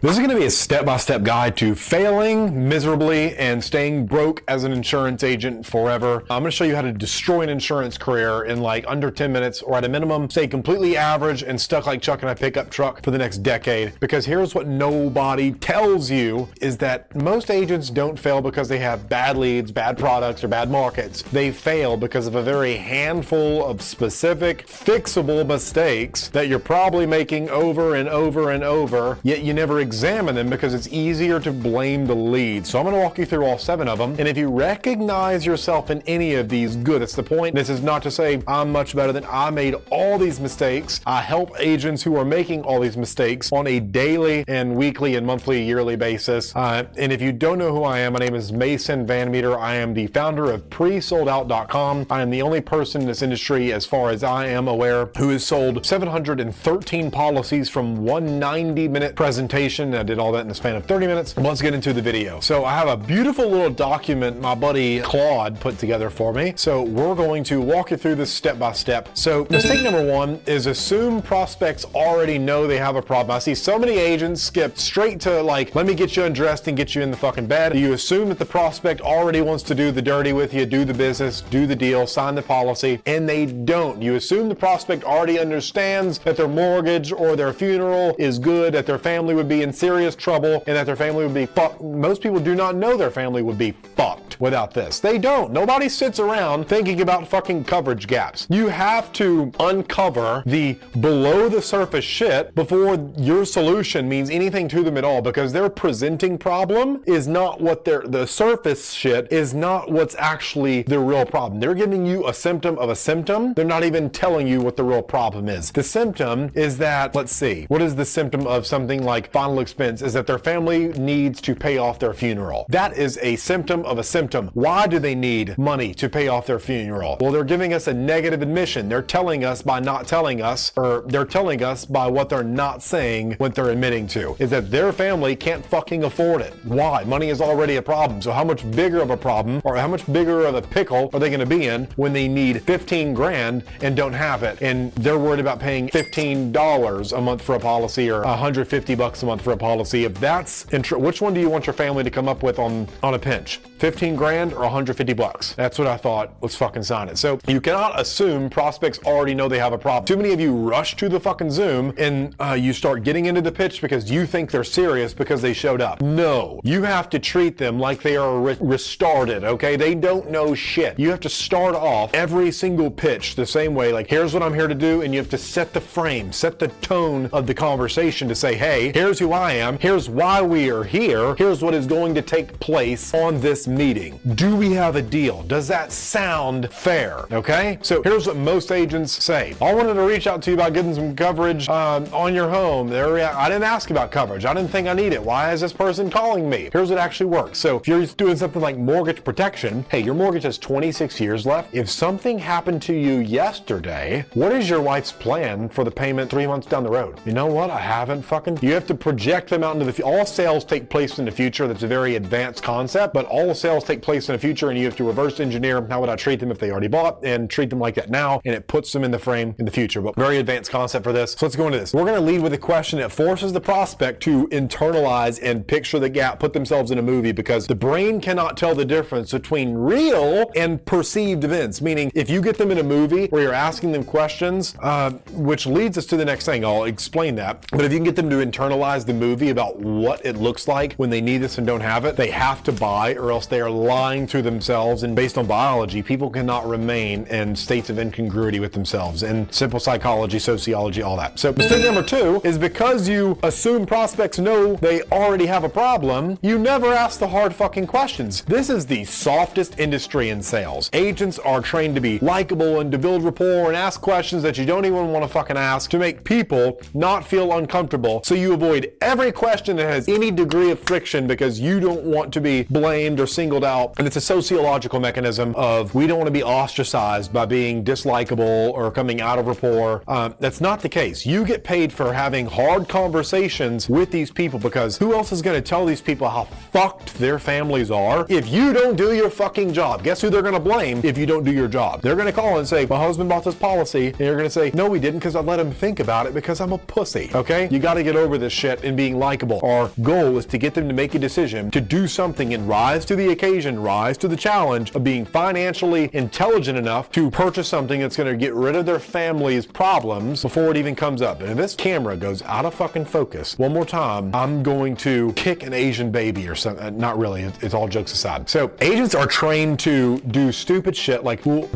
This is going to be a step-by-step guide to failing miserably and staying broke as an insurance agent forever. I'm going to show you how to destroy an insurance career in like under 10 minutes, or at a minimum, stay completely average and stuck like Chuck in a pickup truck for the next decade. Because here's what nobody tells you is that most agents don't fail because they have bad leads, bad products, or bad markets. They fail because of a very handful of specific, fixable mistakes that you're probably making over and over and over, yet you never examine them because it's easier to blame the lead. So I'm going to walk you through all 7 of them, and if you recognize yourself in any of these, good. That's the point. This is not to say I'm much better than I made all these mistakes. I help agents who are making all these mistakes on a daily and weekly and monthly, yearly basis. And if you don't know who I am, my name is Mason VanMeter. I am the founder of presoldout.com. I am the only person in this industry, as far as I am aware, who has sold 713 policies from one 90-minute presentation. I did all that in the span of 30 minutes. Let's get into the video. So I have a beautiful little document my buddy Claude put together for me. So we're going to walk you through this step by step. So mistake number 1 is assume prospects already know they have a problem. I see so many agents skip straight to like, let me get you undressed and get you in the fucking bed. You assume that the prospect already wants to do the dirty with you, do the business, do the deal, sign the policy, and they don't. You assume the prospect already understands that their mortgage or their funeral is good, that their family would be in serious trouble, and that their family would be fucked. Most people do not know their family would be fucked without this. They don't. Nobody sits around thinking about fucking coverage gaps. You have to uncover the below the surface shit before your solution means anything to them at all, because their presenting problem is not what the surface shit is not what's actually the real problem. They're giving you a symptom of a symptom. They're not even telling you what the real problem is. The symptom is that, let's see, what is the symptom of something like final expense? Is that their family needs to pay off their funeral. That is a symptom of a symptom. Why do they need money to pay off their funeral? Well, they're giving us a negative admission. They're telling us by not telling us, or they're telling us by what they're not saying, what they're admitting to, is that their family can't fucking afford it. Why? Money is already a problem. So how much bigger of a problem, or how much bigger of a pickle are they going to be in when they need 15 grand and don't have it? And they're worried about paying $15 a month for a policy, or $150 a month for a policy. If that's which one do you want your family to come up with on a pinch? 15 grand or 150 bucks? That's what I thought. Let's fucking sign it. So you cannot assume prospects already know they have a problem. Too many of you rush to the fucking Zoom and you start getting into the pitch because you think they're serious because they showed up. No, you have to treat them like they are restarted, okay? They don't know shit. You have to start off every single pitch the same way, like, here's what I'm here to do, and you have to set the frame, set the tone of the conversation to say, hey, here's who I am, here's why we are here, here's what is going to take place on this meeting. Do we have a deal? Does that sound fair? Okay? So here's what most agents say. I wanted to reach out to you about getting some coverage on your home. I didn't ask about coverage. I didn't think I need it. Why is this person calling me? Here's what actually works. So if you're doing something like mortgage protection, hey, your mortgage has 26 years left. If something happened to you yesterday, what is your wife's plan for the payment 3 months down the road? You know what? I haven't fucking... You have to project them out into the future. All sales take place in the future. That's a very advanced concept, but all sales take place in the future, and you have to reverse engineer how would I treat them if they already bought, and treat them like that now, and it puts them in the frame in the future. But very advanced concept for this. So let's go into this. We're going to lead with a question that forces the prospect to internalize and picture the gap, put themselves in a movie, because the brain cannot tell the difference between real and perceived events. Meaning, if you get them in a movie where you're asking them questions, which leads us to the next thing, I'll explain that. But if you can get them to internalize the movie about what it looks like when they need this and don't have it, they have to buy, or else they are lying to themselves. And based on biology, people cannot remain in states of incongruity with themselves, and simple psychology, sociology, all that. So mistake number 2 is because you assume prospects know they already have a problem, you never ask the hard fucking questions. This is the softest industry in sales. Agents are trained to be likable and to build rapport and ask questions that you don't even want to fucking ask, to make people not feel uncomfortable. So you avoid every question that has any degree of friction because you don't want to be blamed or singled out, and it's a sociological mechanism of we don't want to be ostracized by being dislikable or coming out of rapport. That's not the case. You get paid for having hard conversations with these people, because who else is going to tell these people how fucked their families are if you don't do your fucking job? Guess who they're going to blame if you don't do your job? They're going to call and say, my husband bought this policy, and you're going to say, no, we didn't, because I let him think about it because I'm a pussy. Okay? You got to get over this shit and being likable. Our goal is to get them to make a decision to do something and rise to the occasion, rise to the challenge of being financially intelligent enough to purchase something that's going to get rid of their family's problems before it even comes up. And if this camera goes out of fucking focus one more time, I'm going to kick an Asian baby or something. Not really. It's all jokes aside. So agents are trained to do stupid shit like, well,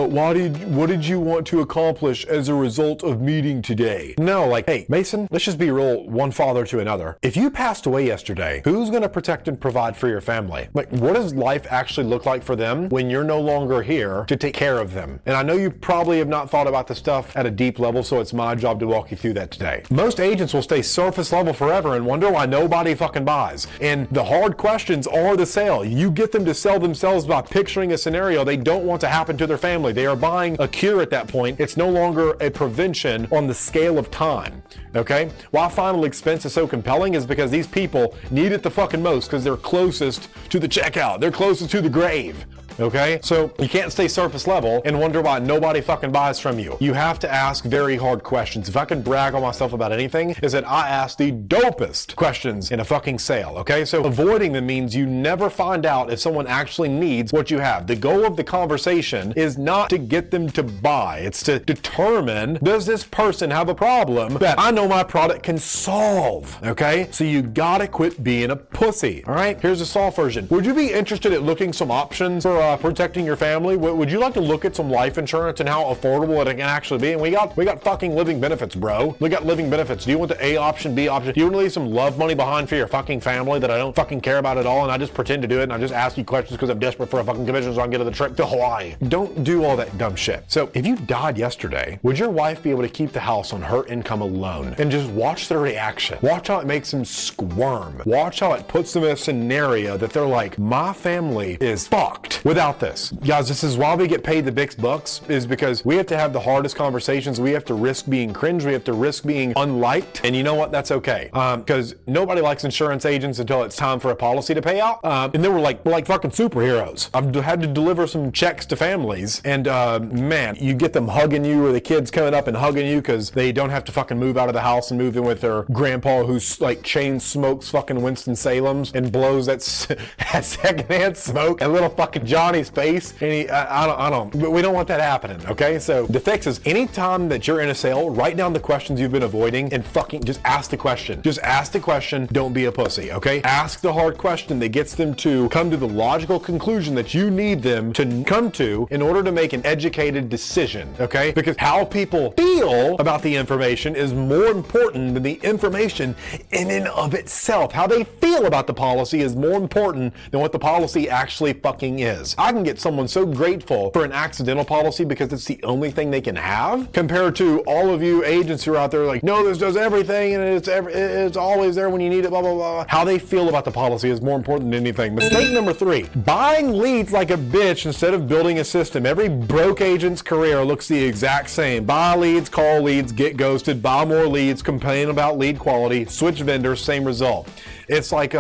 what did you want to accomplish as a result of meeting today? No, like, hey, Mason, let's just be real, one father to another. If you passed away yesterday, who's going to protect and provide for your family? Like, what does life actually look like for them when you're no longer here to take care of them? And I know you probably have not thought about this stuff at a deep level, so it's my job to walk you through that today. Most agents will stay surface level forever and wonder why nobody fucking buys. And the hard questions are the sale. You get them to sell themselves by picturing a scenario they don't want to happen to their family. They are buying a cure at that point. It's no longer a prevention on the scale of time. Okay? Why final expense is so compelling is because these people need it the fucking most because they're closest to the checkout. They're closest to the grave. Okay? So you can't stay surface level and wonder why nobody fucking buys from you. You have to ask very hard questions. If I can brag on myself about anything, is that I ask the dopest questions in a fucking sale. Okay? So avoiding them means you never find out if someone actually needs what you have. The goal of the conversation is not to get them to buy. It's to determine, does this person have a problem that I know my product can solve? Okay? So you gotta quit being a pussy. All right? Here's a soft version. Would you be interested in looking some options for protecting your family? Would you like to look at some life insurance and how affordable it can actually be? And we got fucking living benefits, bro. We got living benefits. Do you want the A option, B option? Do you want to leave some love money behind for your fucking family that I don't fucking care about at all, and I just pretend to do it and I just ask you questions because I'm desperate for a fucking commission so I can get to the trip to Hawaii? Don't do all that dumb shit. So if you died yesterday, would your wife be able to keep the house on her income alone? And just watch their reaction. Watch how it makes them squirm. Watch how it puts them in a scenario that they're like, my family is fucked without this. Guys, this is why we get paid the big bucks, is because we have to have the hardest conversations. We have to risk being cringe. We have to risk being unliked. And you know what? That's okay. Because nobody likes insurance agents until it's time for a policy to pay out. And then we're like fucking superheroes. I've had to deliver some checks to families, and man, you get them hugging you, or the kids coming up and hugging you because they don't have to fucking move out of the house and move in with their grandpa who's like chain smokes fucking Winston-Salem's and blows that secondhand smoke at little fucking Johnny's face. And we don't want that happening, okay? So the fix is, anytime that you're in a sale, write down the questions you've been avoiding and fucking just ask the question. Just ask the question. Don't be a pussy, okay? Ask the hard question that gets them to come to the logical conclusion that you need them to come to in order to make an educated decision, okay? Because how people feel about the information is more important than the information in and of itself. How they feel about the policy is more important than what the policy actually fucking is. I can get someone so grateful for an accidental policy because it's the only thing they can have, compared to all of you agents who are out there like, no, this does everything and it's always there when you need it, blah, blah, blah. How they feel about the policy is more important than anything. Mistake number 3, buying leads like a bitch instead of building a system. Every broke agent's career looks the exact same. Buy leads, call leads, get ghosted, buy more leads, complain about lead quality, switch vendors, same result. It's like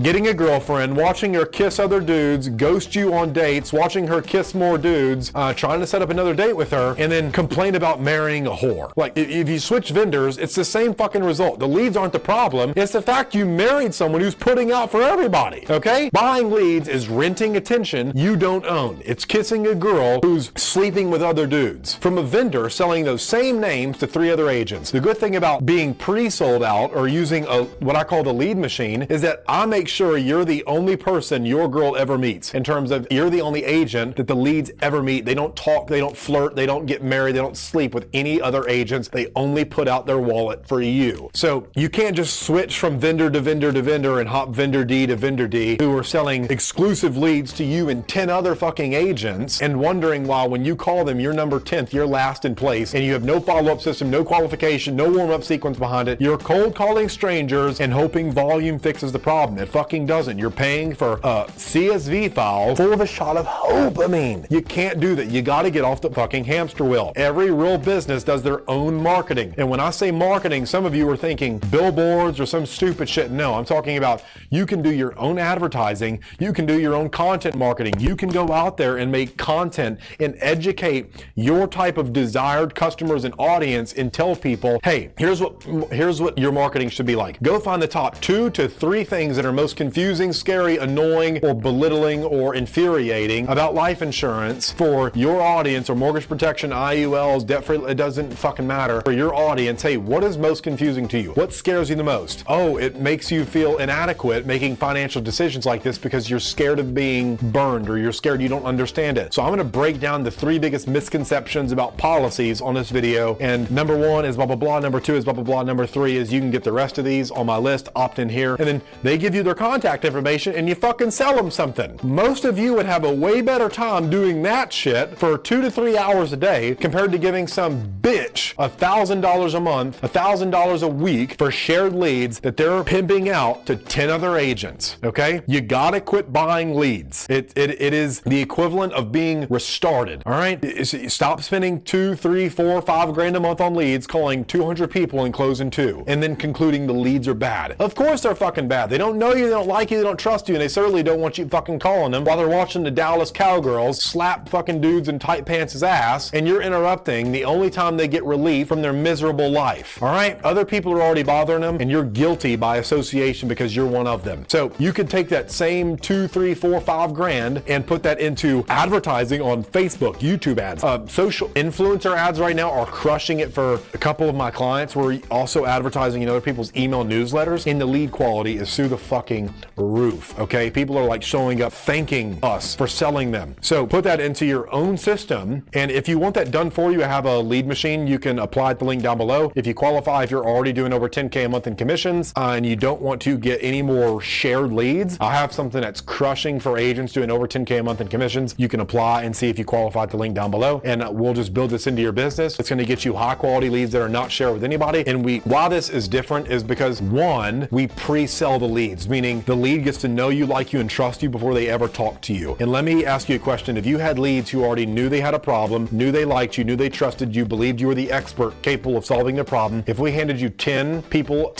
getting a girlfriend, watching her kiss other dudes, ghost you on dates, watching her kiss more dudes, trying to set up another date with her, and then complain about marrying a whore. Like, if you switch vendors, it's the same fucking result. The leads aren't the problem. It's the fact you married someone who's putting out for everybody, okay? Buying leads is renting attention you don't own. It's kissing a girl who's sleeping with other dudes from a vendor selling those same names to 3 other agents. The good thing about being pre-sold out or using what I call the lead machine is that I make sure you're the only person your girl ever meets, in terms of you're the only agent that the leads ever meet. They don't talk, they don't flirt, they don't get married, they don't sleep with any other agents. They only put out their wallet for you. So you can't just switch from vendor to vendor to vendor and hop vendor D to vendor D who are selling exclusive leads to you and 10 other fucking agents and wondering why when you call them you're number 10th, you're last in place, and you have no follow-up system, no qualification, no warm-up sequence behind it. You're cold calling strangers and hoping volume fixes the problem. At fucking doesn't. You're paying for a CSV file full of a shot of dopamine. You can't do that. You gotta get off the fucking hamster wheel. Every real business does their own marketing. And when I say marketing, some of you are thinking billboards or some stupid shit. No, I'm talking about you can do your own advertising. You can do your own content marketing. You can go out there and make content and educate your type of desired customers and audience and tell people, hey, here's what your marketing should be like. Go find the top 2 to 3 things that are most confusing, scary, annoying, or belittling or infuriating about life insurance for your audience, or mortgage protection, IULs, debt-free, it doesn't fucking matter. For your audience, hey, what is most confusing to you? What scares you the most? Oh, it makes you feel inadequate making financial decisions like this because you're scared of being burned, or you're scared you don't understand it. So I'm gonna break down the 3 biggest misconceptions about policies on this video. And number 1 is blah, blah, blah. Number 2 is blah, blah, blah. Number 3 is you can get the rest of these on my list, opt in here. And then they give you their contact information and you fucking sell them something. Most of you would have a way better time doing that shit for 2 to 3 hours a day compared to giving some bitch $1,000 a month, $1,000 a week for shared leads that they're pimping out to 10 other agents, okay? You gotta quit buying leads. It is the equivalent of being restarted, all right? Stop spending 2, 3, 4, 5 grand a month on leads, calling 200 people and closing 2, and then concluding the leads are bad. Of course they're fucking bad. They don't know you, they don't like you, they don't trust you, and they certainly don't want you fucking calling them while they're watching the Dallas Cowgirls slap fucking dudes in tight pants' ass, and you're interrupting the only time they get relief from their miserable life, all right? Other people are already bothering them, and you're guilty by association because you're one of them. So you could take that same 2, 3, 4, 5 grand and put that into advertising on Facebook, YouTube ads. Social influencer ads right now are crushing it for a couple of my clients. We're also advertising in other people's email newsletters, and the lead quality is through the fucking roof, okay? People are like showing up thanking us for selling them. So put that into your own system, and if you want that done for you, I have a lead machine. You can apply at the link down below. If you qualify, if you're already doing over 10K a month in commissions and you don't want to get any more shared leads, I have something that's crushing for agents doing over 10K a month in commissions. You can apply and see if you qualify at the link down below, and we'll just build this into your business. It's gonna get you high quality leads that are not shared with anybody. And why this is different is because 1, we pre-sell the leads, meaning the lead gets to know you, like you, and trust you before they ever talk to you. And let me ask you a question. If you had leads who already knew they had a problem, knew they liked you, knew they trusted you, believed you were the expert capable of solving their problem, if we handed you 10 people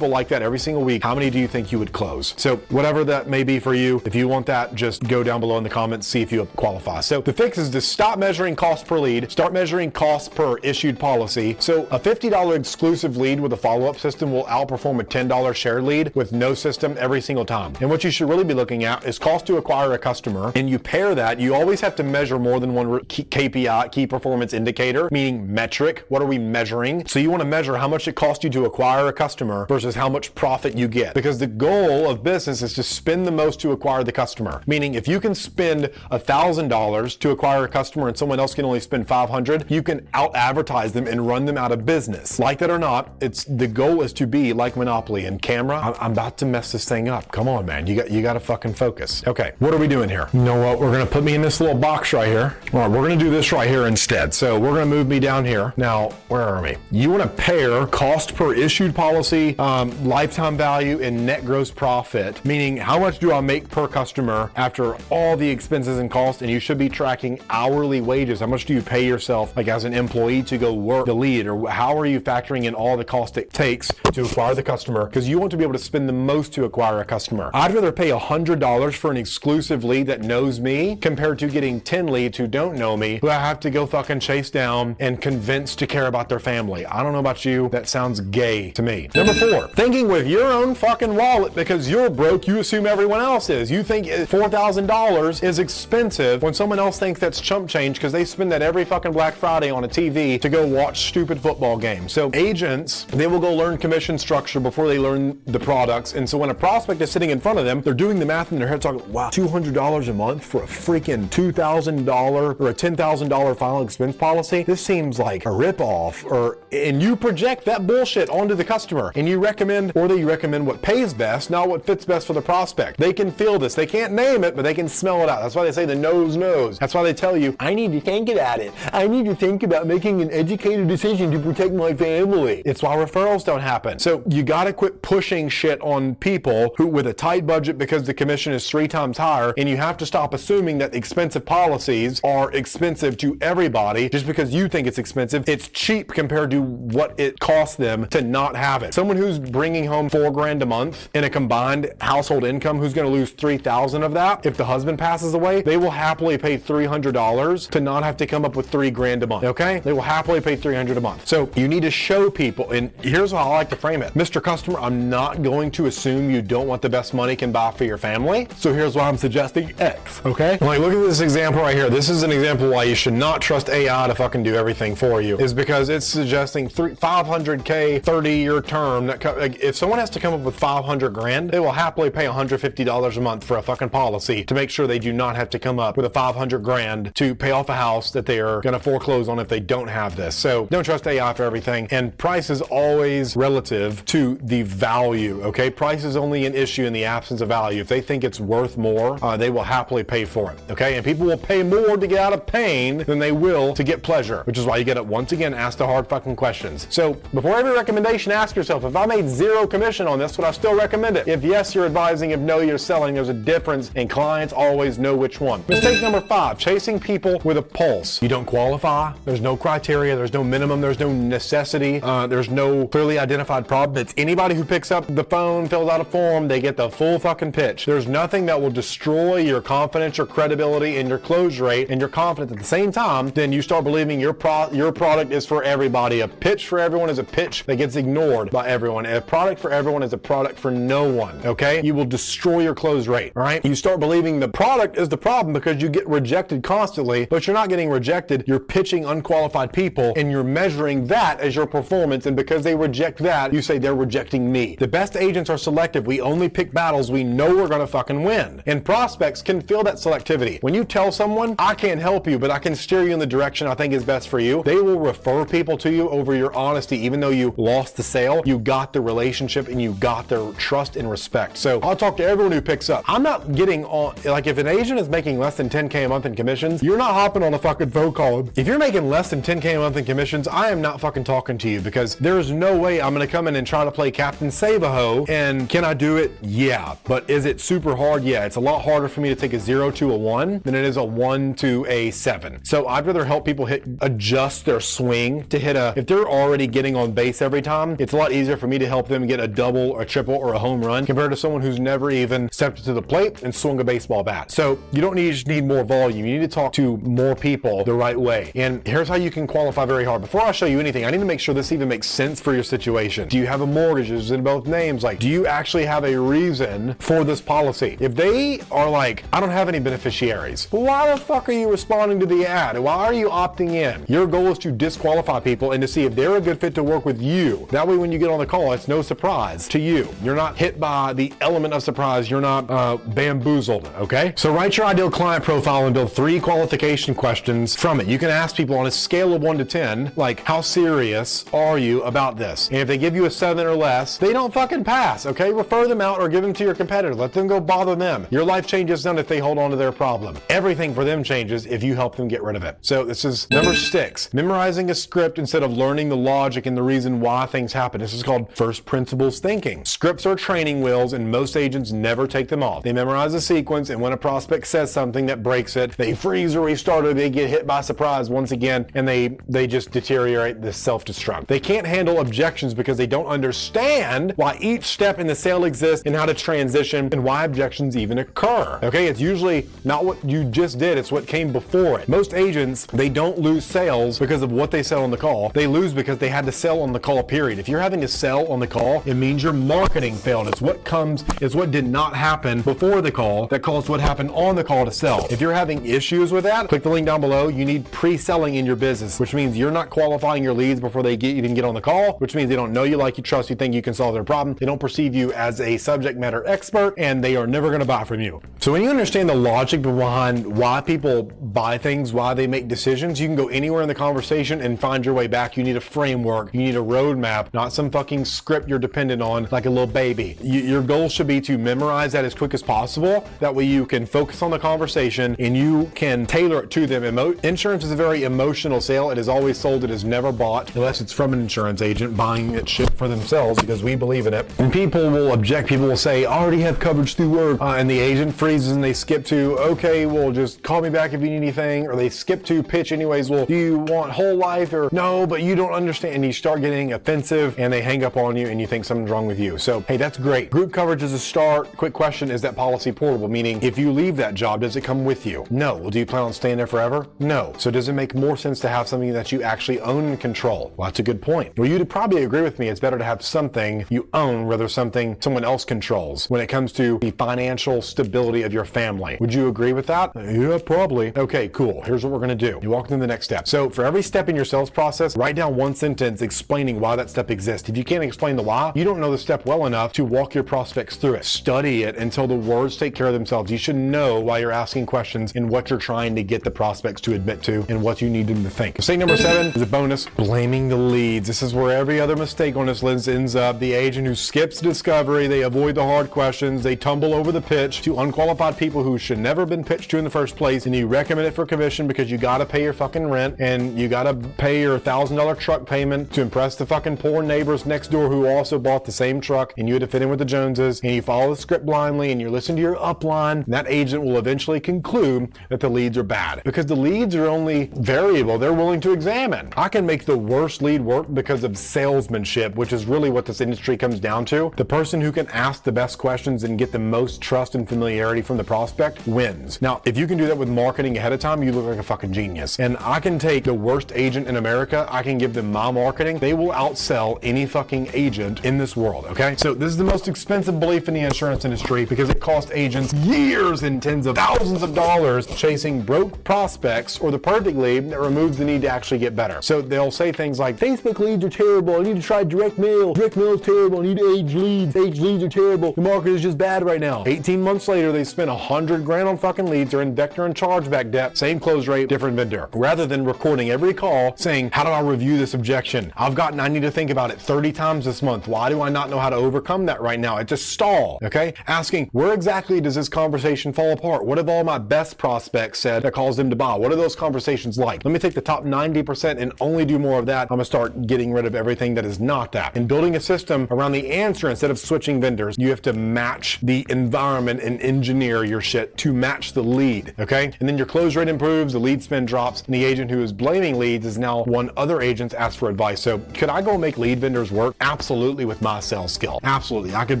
like that every single week, how many do you think you would close? So whatever that may be for you, if you want that, just go down below in the comments, see if you qualify. So the fix is to stop measuring cost per lead, start measuring cost per issued policy. So a $50 exclusive lead with a follow-up system will outperform a $10 shared lead with no system every single time. And what you should really be looking at is cost to acquire a customer, and you pair that. You always have to measure more than one KPI, key performance indicator, meaning metric. What are we measuring? So you want to measure how much it costs you to acquire a customer versus how much profit you get, because the goal of business is to spend the most to acquire the customer. Meaning if you can spend $1,000 to acquire a customer and someone else can only spend $500, you can out advertise them and run them out of business. Like that or not, the goal is to be like Monopoly. And camera, I'm about to mess this thing up. Come on, man, you got to fucking focus. Okay, what are we doing here? You know what? We're gonna put me in this little box right here. All right, we're gonna do this right here instead. So we're gonna move me down here. Now, where are we? You want to pair cost per issued policy, lifetime value, and net gross profit, meaning how much do I make per customer after all the expenses and costs, and you should be tracking hourly wages. How much do you pay yourself, like as an employee, to go work the lead, or how are you factoring in all the cost it takes to acquire the customer? Because you want to be able to spend the most to acquire a customer. I'd rather pay $100 for an exclusive lead that knows me compared to getting 10 leads who don't know me, who I have to go fucking chase down and convince to care about their family. I don't know about you, that sounds gay to me. Number 4, thinking with your own fucking wallet. Because you're broke, you assume everyone else is. You think $4,000 is expensive when someone else thinks that's chump change because they spend that every fucking Black Friday on a TV to go watch stupid football games. So agents, they will go learn commission structure before they learn the products. And so when a prospect is sitting in front of them, they're doing the math in their head talking, wow, $200 a month for a freaking $2,000 or a $10,000 final expense policy? This seems like a ripoff. And you project that bullshit onto the customer, and you recommend what pays best, not what fits best for the prospect. They can feel this. They can't name it, but they can smell it out. That's why they say the nose knows. That's why they tell you, I need to think about it. I need to think about making an educated decision to protect my family. It's why referrals don't happen. So you gotta quit pushing shit on people people who with a tight budget because the commission is 3 times higher, and you have to stop assuming that expensive policies are expensive to everybody just because you think it's expensive. It's cheap compared to what it costs them to not have it. Someone who's bringing home $4,000 a month in a combined household income, who's going to lose $3,000 of that if the husband passes away, they will happily pay $300 to not have to come up with $3,000 a month. Okay, they will happily pay $300 a month. So you need to show people, and here's how I like to frame it: Mr. Customer, I'm not going to assume you don't want the best money can buy for your family, so here's why I'm suggesting X. Okay, like look at this example right here. This is an example why you should not trust AI to fucking do everything for you, is because it's suggesting $500K 30-year term. That like, if someone has to come up with $500,000, they will happily pay $150 a month for a fucking policy to make sure they do not have to come up with a $500,000 to pay off a house that they are going to foreclose on if they don't have this. So don't trust AI for everything, and price is always relative to the value. Okay, price is only an issue in the absence of value. If they think it's worth more, they will happily pay for it. Okay, and people will pay more to get out of pain than they will to get pleasure, which is why you get to once again ask the hard fucking questions. So before every recommendation, ask yourself, if I made 0 commission on this, would I still recommend it? If yes, you're advising. If no, you're selling. There's a difference, and clients always know which one. Mistake number 5, chasing people with a pulse. You don't qualify. There's no criteria. There's no minimum. There's no necessity. There's no clearly identified problem. It's anybody who picks up the phone, fills out a form, they get the full fucking pitch. There's nothing that will destroy your confidence, your credibility, and your close rate, and your confidence at the same time. Then you start believing your product is for everybody. A pitch for everyone is a pitch that gets ignored by everyone. A product for everyone is a product for no one. Okay, you will destroy your close rate. All right, you start believing the product is the problem because you get rejected constantly, but you're not getting rejected. You're pitching unqualified people, and you're measuring that as your performance. And because they reject that, you say they're rejecting me. The best agents are selective. We only pick battles we know we're going to fucking win. And prospects can feel that selectivity. When you tell someone, I can't help you, but I can steer you in the direction I think is best for you, they will refer people to you over your honesty. Even though you lost the sale, you got the relationship and you got their trust and respect. So I'll talk to everyone who picks up. I'm not getting on, like if an agent is making less than 10K a month in commissions, you're not hopping on a fucking phone call. If you're making less than 10K a month in commissions, I am not fucking talking to you, because there's no way I'm going to come in and try to play Captain Save-A-Ho. And can I do it? Yeah. But is it super hard? Yeah. It's a lot harder for me to take a 0 to a 1 than it is a 1 to a 7. So I'd rather help people adjust their swing to hit if they're already getting on base every time, it's a lot easier for me to help them get a double, a triple, or a home run compared to someone who's never even stepped to the plate and swung a baseball bat. So you don't just need more volume. You need to talk to more people the right way. And here's how you can qualify very hard. Before I show you anything, I need to make sure this even makes sense for your situation. Do you have a mortgage? Is it in both names? Like, do you actually have a reason for this policy? If they are like, I don't have any beneficiaries, why the fuck are you responding to the ad? Why are you opting in? Your goal is to disqualify people and to see if they're a good fit to work with you. That way, when you get on the call, it's no surprise to you. You're not hit by the element of surprise. You're not bamboozled, okay? So write your ideal client profile and build 3 qualification questions from it. You can ask people on a scale of 1 to 10, like, how serious are you about this? And if they give you a 7 or less, they don't fucking pass, okay? Refer them out or give them to your competitor. Let them go bother them. Your life changes none if they hold on to their problem. Everything for them changes if you help them get rid of it. So this is number 6, memorizing a script instead of learning the logic and the reason why things happen. This is called first principles thinking. Scripts are training wheels, and most agents never take them off. They memorize a sequence, and when a prospect says something that breaks it, they freeze or restart, or they get hit by surprise once again, and they just deteriorate, this self-destruct. They can't handle objections because they don't understand why each step in the sale exists and how to transition and why objections even occur. Okay, it's usually not what you just did, it's what came before it. Most agents, they don't lose sales because of what they sell on the call. They lose because they had to sell on the call, period. If you're having to sell on the call, it means your marketing failed. It's what did not happen before the call that caused what happened on the call to sell. If you're having issues with that, click the link down below. You need pre-selling in your business, which means you're not qualifying your leads before they even get on the call, which means they don't know you, like you, trust you, think you can solve their problem. They don't perceive you as a subject matter expert, and they are never going to buy from you. So when you understand the logic behind why people buy things, why they make decisions, you can go anywhere in the conversation and find your way back. You need a framework. You need a roadmap, not some fucking script you're dependent on like a little baby. Your goal should be to memorize that as quick as possible. That way you can focus on the conversation and you can tailor it to them. Insurance is a very emotional sale. It is always sold. It is never bought unless it's from an insurance agent buying it shit for themselves because we believe in it. And people will object object, people will say, I already have coverage through work, and the agent freezes and they skip to, okay, well, just call me back if you need anything, or they skip to pitch anyways, well, do you want whole life, or no, but you don't understand, and you start getting offensive and they hang up on you and you think something's wrong with you. So, hey, that's great. Group coverage is a start. Quick question, is that policy portable? Meaning, if you leave that job, does it come with you? No. Well, do you plan on staying there forever? No. So does it make more sense to have something that you actually own and control? Well, that's a good point. Well, you'd probably agree with me, it's better to have something you own rather than something someone else controls when it comes to the financial stability of your family. Would you agree with that? Yeah, probably. Okay, cool. Here's what we're gonna do. You walk through the next step. So for every step in your sales process, write down one sentence explaining why that step exists. If you can't explain the why, you don't know the step well enough to walk your prospects through it. Study it until the words take care of themselves. You should know why you're asking questions and what you're trying to get the prospects to admit to and what you need them to think. Mistake number 7 is a bonus, blaming the leads. This is where every other mistake on this list ends up. The agent who skips discovery, they avoid the hard questions, they tumble over the pitch to unqualified people who should never have been pitched to in the first place, and you recommend it for commission because you gotta pay your fucking rent and you gotta pay your $1,000 truck payment to impress the fucking poor neighbors next door who also bought the same truck, and you had to fit in with the Joneses, and you follow the script blindly and you're listening to your upline, and that agent will eventually conclude that the leads are bad because the leads are only variable they're willing to examine. I can make the worst lead work because of salesmanship, which is really what this industry comes down to. The person who can ask the best questions and get the most trust and familiarity from the prospect wins. Now, if you can do that with marketing ahead of time, you look like a fucking genius. And I can take the worst agent in America, I can give them my marketing, they will outsell any fucking agent in this world, okay? So this is the most expensive belief in the insurance industry because it costs agents years and tens of thousands of dollars chasing broke prospects or the perfect lead that removes the need to actually get better. So they'll say things like, Facebook leads are terrible, I need to try direct mail. Direct mail is terrible, I need age leads. Age leads are terrible, the market is just bad right now. 18 months later, they spent $100 grand on fucking leads, they're in vector and chargeback debt, same close rate, different vendor. Rather than recording every call saying, how do I review this objection? I need to think about it 30 times this month. Why do I not know how to overcome that right now? It's a stall, okay? Asking, where exactly does this conversation fall apart? What have all my best prospects said that caused them to buy? What are those conversations like? Let me take the top 90% and only do more of that. I'm gonna start getting rid of everything that is not that. And building a system around the answer instead of switching vendors, you have to match the environment and engineer your shit to match the lead, okay? And then your close rate improves, the lead spend drops, and the agent who is blaming leads is now one other agents ask for advice. So could I go make lead vendors work? Absolutely, with my sales skill. Absolutely. I could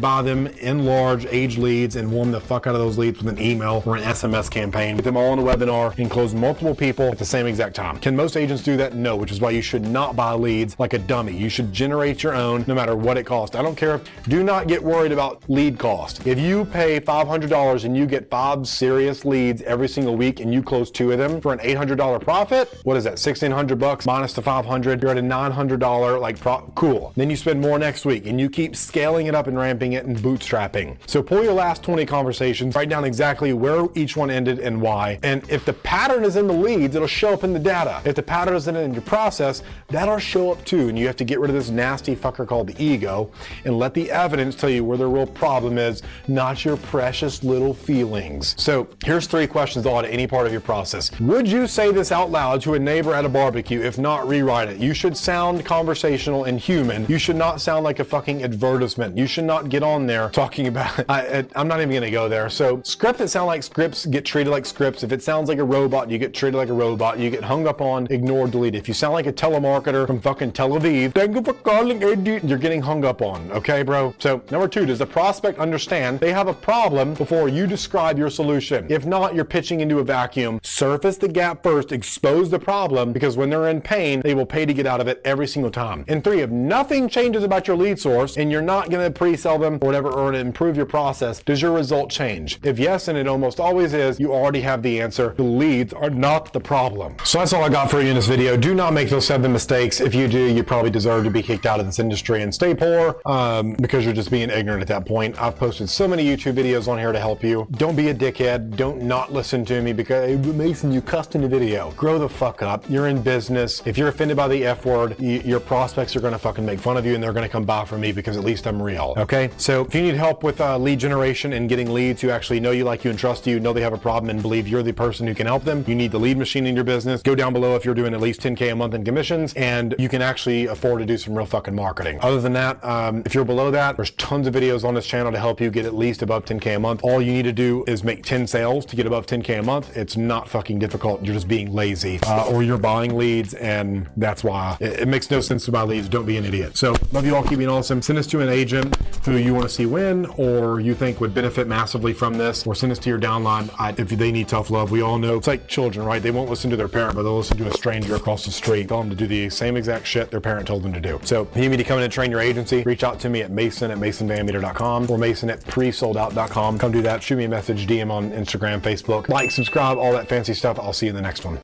buy them in large age leads and warm the fuck out of those leads with an email or an SMS campaign, get them all on a webinar and close multiple people at the same exact time. Can most agents do that? No, which is why you should not buy leads like a dummy. You should generate your own no matter what it costs. I don't care. Do not get worried about lead cost. If you pay $500 and you get 5 serious leads every single week and you close 2 of them for an $800 profit, what is that? $1,600 minus the $500, you're at a $900 cool. Then you spend more next week and you keep scaling it up and ramping it and bootstrapping. So pull your last 20 conversations, write down exactly where each one ended and why. And if the pattern is in the leads, it'll show up in the data. If the pattern isn't in your process, that'll show up too. And you have to get rid of this nasty fucker called the ego and let the evidence tell you where the real problem is, not your precious little feelings. So here's 3 questions to audit any part of your process. Would you say this out loud to a neighbor at a barbecue? If not, rewrite it. You should sound conversational and human. You should not sound like a fucking advertisement. You should not get on there talking about, I'm not even gonna go there. So scripts that sound like scripts get treated like scripts. If it sounds like a robot, you get treated like a robot. You get hung up on, ignored, deleted. If you sound like a telemarketer from fucking Tel Aviv, thank you for calling, you're getting hung up on, okay, bro? So number 2, does the prospect understand they have a problem before you describe your solution? If not, you're pitching into a vacuum. Surface the gap first, expose the problem, because when they're in pain, they will pay to get out of it every single time. And 3, if nothing changes about your lead source and you're not gonna pre-sell them or whatever, or to improve your process, does your result change? If yes, and it almost always is, you already have the answer. The leads are not the problem. So that's all I got for you in this video. Do not make those 7 mistakes. If you do, you probably deserve to be kicked out of this industry and stay poor because you're just being ignorant at that point. I've posted so many YouTube videos on here to help you. Don't be a dickhead. Don't not listen to me because, hey, Mason, you cussed in the video. Grow the fuck up. You're in business. If you're offended by the F word, your prospects are gonna fucking make fun of you and they're gonna come buy from me because at least I'm real, okay? So if you need help with lead generation and getting leads who actually know you, like you, and trust you, know they have a problem and believe you're the person who can help them, you need the lead machine in your business. Go down below if you're doing at least 10K a month in commissions and you can actually afford to do some real fucking marketing. Other than that, if you're below that, there's tons of videos on this channel to help you get at least above 10K a month. All you need to do is make 10 sales to get above 10K a month. It's not fucking difficult. You're just being lazy, or you're buying leads, and that's why it makes no sense to buy leads. Don't be an idiot. So love you all. Keep being awesome. Send this to an agent who you want to see win, or you think would benefit massively from this, or send this to your downline if they need tough love. We all know it's like children, right? They won't listen to their parent, but they'll listen to a stranger across the street. Tell them to do the same exact shit their parent told them to do. So if you need me to come in and train your agency, reach out to me at mason@masonvanmeter.com or mason@presoldout.com. Come do that. Shoot me a message, DM on Instagram, Facebook. Like, subscribe, all that fancy stuff. I'll see you in the next one.